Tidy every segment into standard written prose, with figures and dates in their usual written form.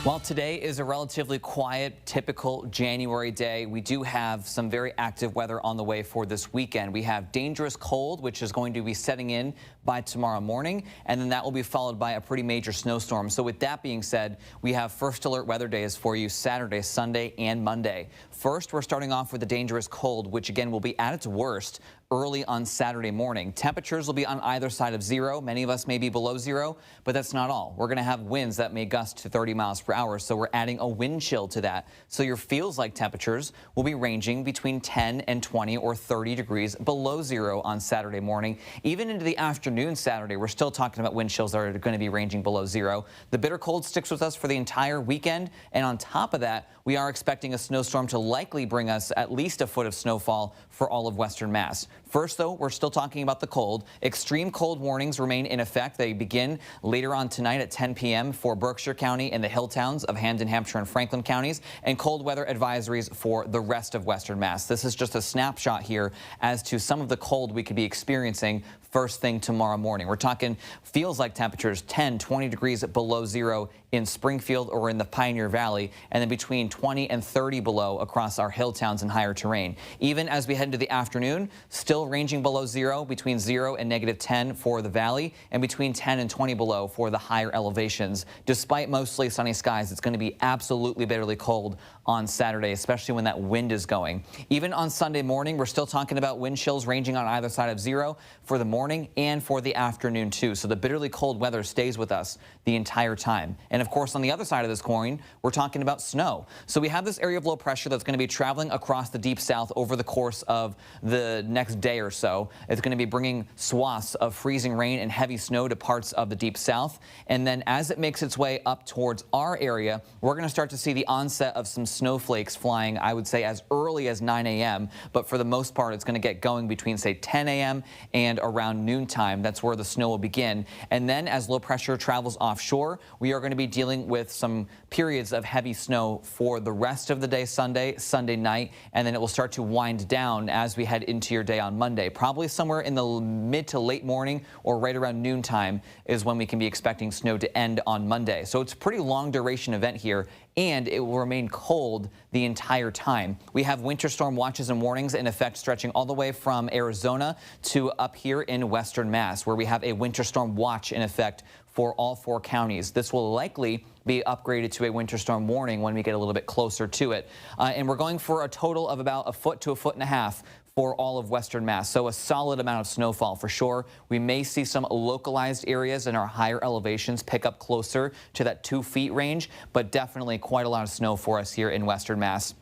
While today is a relatively quiet, typical January day, we do have some very active weather on the way for this weekend. We have dangerous cold, which is going to be setting in by tomorrow morning, and then that will be followed by a pretty major snowstorm. So with that being said, we have first alert weather days for you Saturday, Sunday, and Monday. First, we're starting off with the dangerous cold, which again will be at its worst early on Saturday morning. Temperatures will be on either side of zero. Many of us may be below zero, but that's not all. We're going to have winds that may gust to 30 miles per hour, so we're adding a wind chill to that. So your feels-like temperatures will be ranging between 10 and 20 or 30 degrees below zero on Saturday morning. Even into the afternoon Saturday, we're still talking about wind chills that are going to be ranging below zero. The bitter cold sticks with us for the entire weekend, and on top of that, we are expecting a snowstorm to likely bring us at least a foot of snowfall for all of western Mass. First, though, we're still talking about the cold. Extreme cold warnings remain in effect. They begin later on tonight at 10 p.m. for Berkshire County and the hill towns of Hampden, Hampshire, and Franklin counties, and cold weather advisories for the rest of western Mass. This is just a snapshot here as to some of the cold we could be experiencing first thing tomorrow morning. We're talking feels like temperatures 10, 20 degrees below zero in Springfield or in the Pioneer Valley, and then between 20 and 30 below across our hill towns and higher terrain. Even as we head into the afternoon, still ranging below zero, between 0 and -10 for the valley, and between 10 and 20 below for the higher elevations. Despite mostly sunny skies, it's going to be absolutely bitterly cold on Saturday, especially when that wind is going. Even on Sunday morning, we're still talking about wind chills ranging on either side of zero for the morning and for the afternoon too. So the bitterly cold weather stays with us the entire time. And of course, on the other side of this coin, we're talking about snow. So we have this area of low pressure that's going to be traveling across the deep south over the course of the next day or so. It's going to be bringing swaths of freezing rain and heavy snow to parts of the deep south. And then as it makes its way up towards our area, we're going to start to see the onset of some snowflakes flying, I would say, as early as 9 a.m. But for the most part, it's going to get going between, say, 10 a.m. and around noontime. That's where the snow will begin. And then as low pressure travels offshore, we are going to be dealing with some periods of heavy snow for the rest of the day Sunday night, and then it will start to wind down as we head into your day on Monday. Probably somewhere in the mid to late morning or right around noontime is when we can be expecting snow to end on Monday. So it's a pretty long duration event here, and it will remain cold the entire time. We have winter storm watches and warnings in effect stretching all the way from Arizona to up here in western Mass, where we have a winter storm watch in effect for all 4 counties. This will likely be upgraded to a winter storm warning when we get a little bit closer to it. And we're going for a total of about a foot to a foot and a half for all of western Mass. So a solid amount of snowfall for sure. We may see some localized areas in our higher elevations pick up closer to that 2 feet range, but definitely quite a lot of snow for us here in western Mass.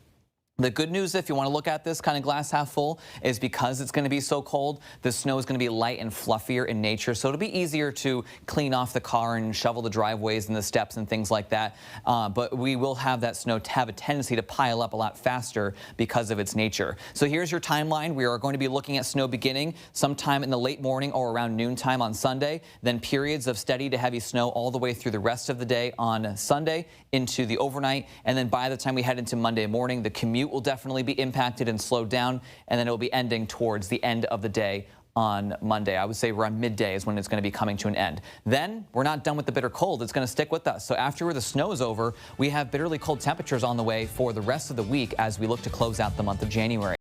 The good news, if you want to look at this kind of glass half full, is because it's going to be so cold, the snow is going to be light and fluffier in nature, so it'll be easier to clean off the car and shovel the driveways and the steps and things like that. But we will have that snow have a tendency to pile up a lot faster because of its nature. So here's your timeline. We are going to be looking at snow beginning sometime in the late morning or around noontime on Sunday, then periods of steady to heavy snow all the way through the rest of the day on Sunday into the overnight, and then by the time we head into Monday morning, the commute will definitely be impacted and slowed down, and then it will be ending towards the end of the day on Monday. I would say around midday is when it's going to be coming to an end. Then we're not done with the bitter cold. It's going to stick with us. So after the snow is over, we have bitterly cold temperatures on the way for the rest of the week as we look to close out the month of January.